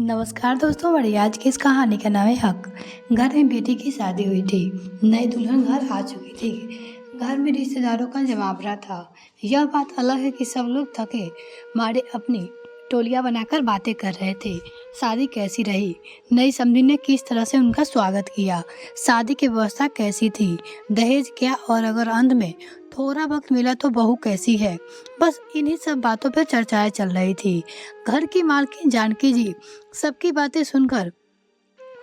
नमस्कार दोस्तों, हमारी आज की इस कहानी का नाम है हक। घर में बेटी की शादी हुई थी। नई दुल्हन घर आ चुकी थी। घर में रिश्तेदारों का जमावड़ा था। यह बात अलग है कि सब लोग थके मारे अपनी टोलियां बनाकर बातें कर रहे थे। शादी कैसी रही, नई समधी ने किस तरह से उनका स्वागत किया, शादी की व्यवस्था कैसी थी, दहेज क्या, और अगर अंत में थोड़ा वक्त मिला तो बहू कैसी है। बस इन्हीं सब बातों पर चर्चाएं चल रही थी। घर की मालकिन जानकी जी सबकी बातें सुनकर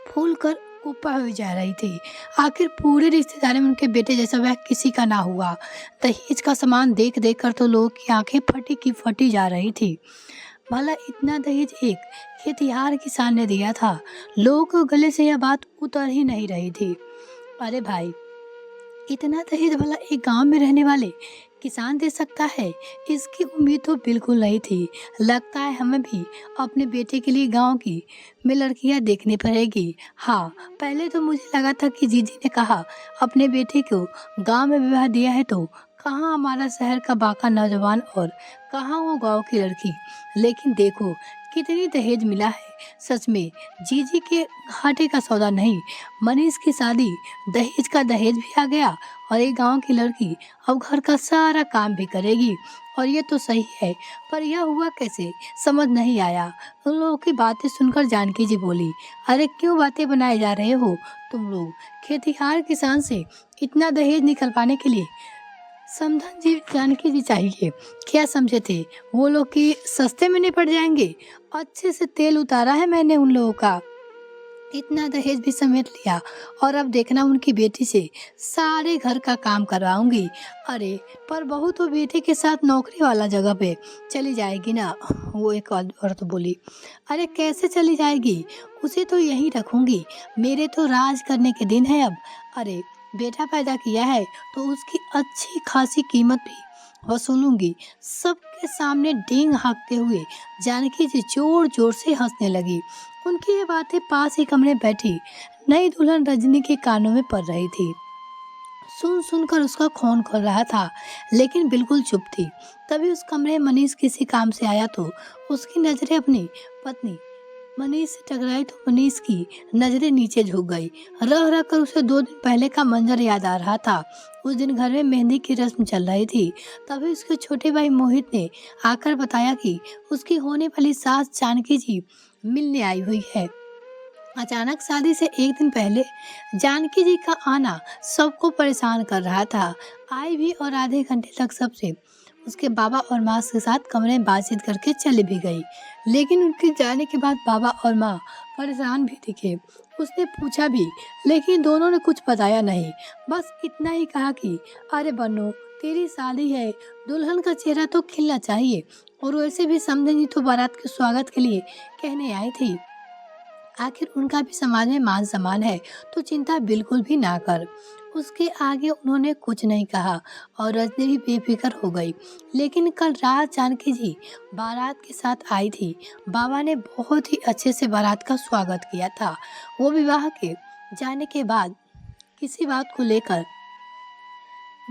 फूल कर ऊपर हुई जा रही थी। आखिर पूरे रिश्तेदारी में उनके बेटे जैसा वह किसी का ना हुआ। दहेज का सामान देख देख कर तो लोगों की आंखें फटी की फटी जा रही थी। भला इतना दहेज एक खेतिहार किसान ने दिया था। लोगों को गले से यह बात उतर ही नहीं रही थी। अरे भाई, इतना दहेज भला एक गांव में रहने वाले किसान दे सकता है, इसकी उम्मीद तो बिल्कुल नहीं थी। लगता है हमें भी अपने बेटे के लिए गांव की में लड़कियां देखनी पड़ेगी। हाँ, पहले तो मुझे लगा था कि जीजी ने कहा अपने बेटे को गांव में विवाह दिया है, तो कहाँ हमारा शहर का बाका नौजवान और कहाँ वो गांव की लड़की। लेकिन देखो कितनी दहेज मिला है। सच में जीजी के घाटे का सौदा नहीं। मनीष की शादी, दहेज का दहेज भी आ गया और एक गांव की लड़की अब घर का सारा काम भी करेगी। और ये तो सही है, पर यह हुआ कैसे समझ नहीं आया। उन लोगों की बातें सुनकर जानकी जी बोली, अरे क्यों बातें बनाए जा रहे हो तुम लोग। खेतीहार किसान से इतना दहेज निकलवाने के लिए समधन जी जानकी जी चाहिए। क्या समझे थे वो लोग कि सस्ते में निपट जाएंगे। अच्छे से तेल उतारा है मैंने उन लोगों का, इतना दहेज भी समेट लिया। और अब देखना उनकी बेटी से सारे घर का काम करवाऊंगी। अरे पर बहू तो बेटे के साथ नौकरी वाला जगह पे चली जाएगी ना। वो एक औरत बोली, अरे कैसे चली जाएगी, उसे तो यहीं रखूंगी। मेरे तो राज करने के दिन है अब। अरे बेटा पैदा किया है तो उसकी अच्छी खासी कीमत भी वसूलूंगी। सबके सामने डींग हाँकते हुए जानकी जी जोर जोर से हंसने लगी। उनकी ये बातें पास ही कमरे बैठी नई दुल्हन रजनी के कानों में पड़ रही थी। सुन सुनकर उसका खून खोल रहा था, लेकिन बिल्कुल चुप थी। तभी उस कमरे में मनीष किसी काम से आया तो उसकी नजरें अपनी पत्नी मनीष से टकराई तो मनीष की नजरें नीचे झुक गई। रह रह कर उसे 2 दिन पहले का मंजर याद आ रहा था। उस दिन घर में मेहंदी की रस्म चल रही थी। तभी उसके छोटे भाई मोहित ने आकर बताया कि उसकी होने वाली सास जानकी जी मिलने आई हुई है। अचानक शादी से एक दिन पहले जानकी जी का आना सबको परेशान कर रहा था। आई भी और आधे घंटे तक सबसे उसके बाबा और माँ के साथ कमरे में बातचीत करके चली भी गई। लेकिन उनके जाने के बाद बाबा और माँ परेशान भी दिखे। उसने पूछा भी, लेकिन दोनों ने कुछ बताया नहीं। बस इतना ही कहा कि अरे बन्नू, तेरी शादी है, दुल्हन का चेहरा तो खिलना चाहिए। और वैसे भी समझेंगी तो बारात के स्वागत के लिए कहने आई थी। आखिर उनका भी समाज में मान सम्मान है, तो चिंता बिल्कुल भी ना कर। उसके आगे उन्होंने कुछ नहीं कहा और रजनी भी बेफिक्र हो गई। लेकिन कल रात जानकी जी बारात के साथ आई थी। बाबा ने बहुत ही अच्छे से बारात का स्वागत किया था। वो विवाह के जाने के बाद किसी बात को लेकर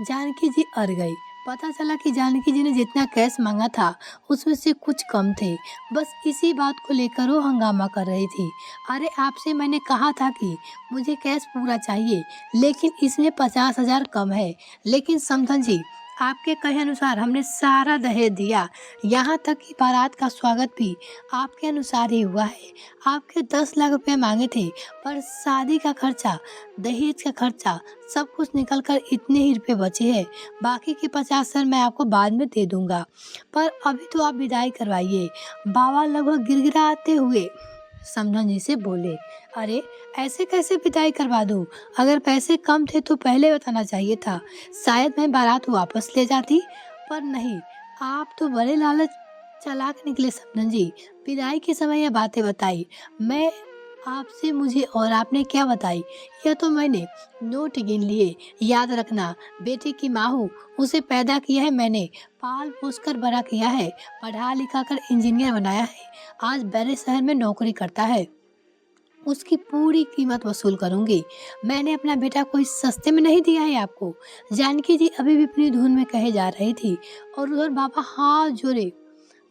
जानकी जी अड़ गई। पता चला कि जानकी जी ने जितना कैश मांगा था उसमें से कुछ कम थे। बस इसी बात को लेकर वो हंगामा कर रही थी। अरे आपसे मैंने कहा था कि मुझे कैश पूरा चाहिए, लेकिन इसमें 50,000 कम है। लेकिन समधन जी, आपके कहे अनुसार हमने सारा दहेज दिया, यहाँ तक कि बारात का स्वागत भी आपके अनुसार ही हुआ है। आपके 10 लाख रुपए मांगे थे, पर शादी का खर्चा, दहेज का खर्चा सब कुछ निकल कर इतने ही रुपए बचे हैं। बाकी के 50,000 मैं आपको बाद में दे दूंगा, पर अभी तो आप विदाई करवाइए। बाबा लगभग गिड़गिड़ाते हुए समधन जी से बोले, अरे ऐसे कैसे विदाई करवा दूं? अगर पैसे कम थे तो पहले बताना चाहिए था, शायद मैं बारात वापस ले जाती। पर नहीं, आप तो बड़े लालच चालाक निकले समधन जी। विदाई के समय यह बातें बताई मैं आपसे, मुझे, और आपने क्या बताई यह तो मैंने नोट गिन लिए। याद रखना, बेटे की माँ हूँ, उसे पैदा किया है मैंने, पाल पोस कर बड़ा किया है, पढ़ा लिखा कर इंजीनियर बनाया है, आज बड़े शहर में नौकरी करता है। उसकी पूरी कीमत वसूल करूंगी। मैंने अपना बेटा कोई सस्ते में नहीं दिया है आपको। जानकी जी अभी भी अपनी धुन में कहे जा रही थी और उधर बाबा हाथ जोड़े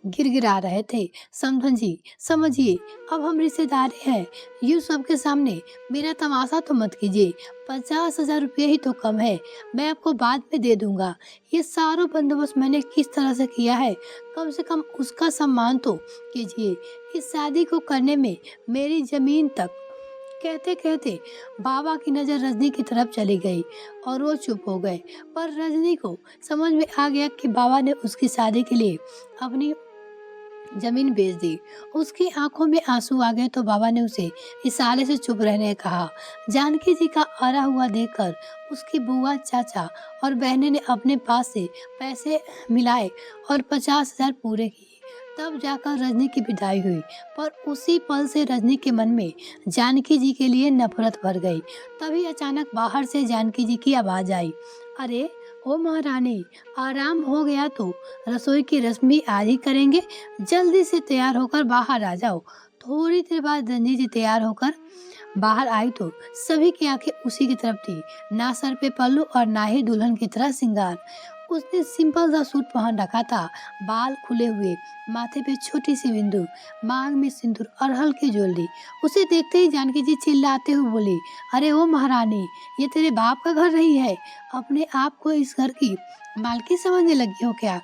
गिड़गिड़ा रहे थे। समधन जी समझिए, अब हम रिश्तेदार हैं, यूँ सबके सामने मेरा तमाशा तो मत कीजिए। 50,000 रुपये ही तो कम है, मैं आपको बाद में दे दूंगा। ये सारा बंदोबस्त मैंने किस तरह से किया है, कम से कम उसका सम्मान तो कीजिए। इस शादी को करने में मेरी जमीन तक। कहते कहते बाबा की नज़र रजनी की तरफ चली गई और वो चुप हो गए। पर रजनी को समझ में आ गया कि बाबा ने उसकी शादी के लिए अपनी जमीन बेच दी। उसकी आंखों में आंसू आ गए तो बाबा ने उसे इशारे से चुप रहने कहा। जानकी जी का आरा हुआ देखकर उसकी बुआ, चाचा और बहनें ने अपने पास से पैसे मिलाए और 50,000 पूरे किए। तब जाकर रजनी की विदाई हुई। पर उसी पल से रजनी के मन में जानकी जी के लिए नफरत भर गई। तभी अचानक बाहर से जानकी जी की आवाज आई, अरे ओ महारानी, आराम हो गया तो रसोई की रस्म भी आज ही करेंगे, जल्दी से तैयार होकर बाहर आ जाओ। थोड़ी देर बाद रंजी जी तैयार होकर बाहर आई तो सभी की आंखें उसी की तरफ थी। ना सर पे पल्लू और ना ही दुल्हन की तरह श्रृंगार। उसने सिंपल सा सूट पहन रखा था, बाल खुले हुए, माथे पे छोटी सी बिंदु, मांग में सिंदूर और हल्की ज्वेलरी। उसे देखते ही जानकी जी चिल्लाते हुए बोली, अरे ओ महारानी, ये तेरे बाप का घर नहीं है, अपने आप को इस घर की मालकिन समझने लगी हो क्या?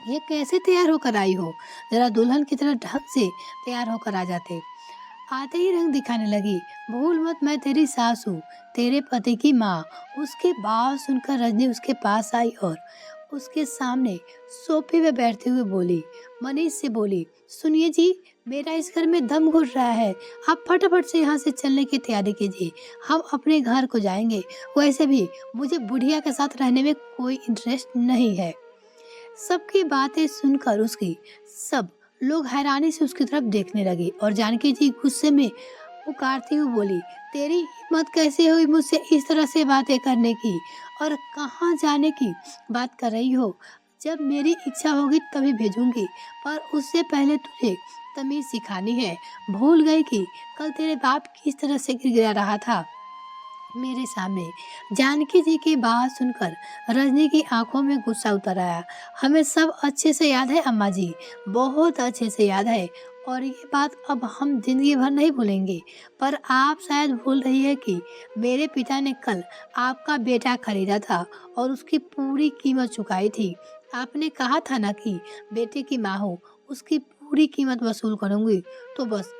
ये कैसे तैयार होकर आई हो? जरा दुल्हन की तरह ढंग से तैयार होकर आ जाते। आते ही रंग दिखाने लगी, भूल मत मैं तेरी सास हूँ, तेरे पति की माँ। उसकी बात सुनकर रजनी उसके पास आई और उसके सामने सोफे पे बैठते हुए बोली, मनीष से बोली, सुनिए जी, मेरा इस घर में दम घुट रहा है, आप फटाफट से यहाँ से चलने की तैयारी कीजिए, हम अपने घर को जाएंगे। वैसे भी मुझे बुढ़िया के साथ रहने में कोई इंटरेस्ट नहीं है। सबकी बातें सुनकर उसकी सब लोग हैरानी से उसकी तरफ देखने लगे और जानकी जी गुस्से में पुकारती हुई बोली, तेरी हिम्मत कैसे हुई मुझसे इस तरह से बातें करने की, और कहाँ जाने की बात कर रही हो? जब मेरी इच्छा होगी तभी भेजूंगी, पर उससे पहले तुझे तमीज सिखानी है। भूल गई कि कल तेरे बाप किस तरह से गिरा रहा था मेरे सामने। जानकी जी की बात सुनकर रजनी की आंखों में गुस्सा उतर आया। हमें सब अच्छे से याद है अम्मा जी, बहुत अच्छे से याद है, और ये बात अब हम जिंदगी भर नहीं भूलेंगे। पर आप शायद भूल रही है कि मेरे पिता ने कल आपका बेटा खरीदा था और उसकी पूरी कीमत चुकाई थी। आपने कहा था ना कि बेटे की माँ हो, उसकी पूरी कीमत वसूल करूंगी। तो बस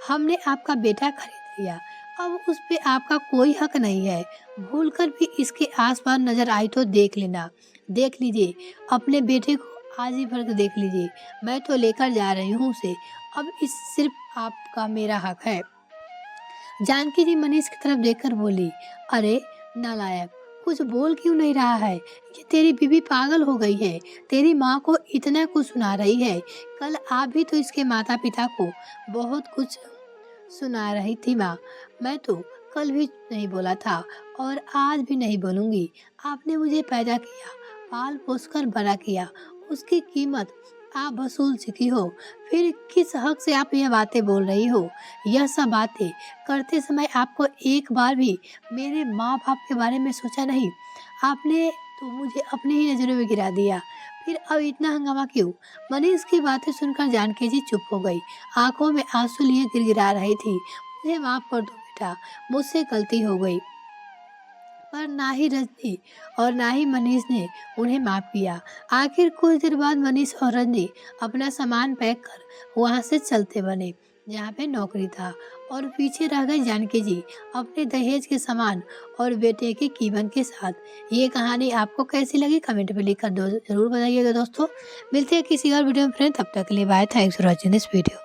हमने आपका बेटा खरीद लिया, अब उस पे आपका कोई हक नहीं है। भूलकर भी इसके आसपास नजर आई तो देख लेना। देख लीजिए अपने बेटे को, आज ही भर के देख लीजिए, मैं तो लेकर जा रही हूँ उसे, अब इस सिर्फ आपका मेरा हक है। जानकी जी मनीष की तरफ देखकर बोली, अरे नालायक, कुछ बोल क्यों नहीं रहा है? ये तेरी बीवी पागल हो गई है, तेरी माँ को इतना कुछ सुना रही है। कल आप भी तो इसके माता पिता को बहुत कुछ सुना रही थी माँ। मैं तो कल भी नहीं बोला था और आज भी नहीं बोलूंगी। आपने मुझे पैदा किया, पाल पोस कर बड़ा किया, उसकी कीमत आप वसूल चुकी हो, फिर किस हक से आप यह बातें बोल रही हो? यह सब बातें करते समय आपको एक बार भी मेरे माँ बाप के बारे में सोचा नहीं? आपने तो मुझे अपनी ही नजरों में गिरा दिया, फिर अब इतना हंगामा क्यों? मनीष की बातें सुनकर जानकी जी चुप हो गई, आंखों में आंसू लिए गिड़गिड़ा रही थी। मुझे माफ कर दो बेटा, मुझसे गलती हो गई। पर ना ही रजनी और ना ही मनीष ने उन्हें माफ किया। आखिर कुछ देर बाद मनीष और रजनी अपना सामान पैक कर वहां से चलते बने जहाँ पे नौकरी था, और पीछे रह गई जानकी जी अपने दहेज के सामान और बेटे के कीमत के साथ। ये कहानी आपको कैसी लगी कमेंट में लिखकर जरूर बताइएगा दोस्तों। मिलते हैं किसी और वीडियो में फ्रेंड, तब तक के लिए bye, thanks for watching this video.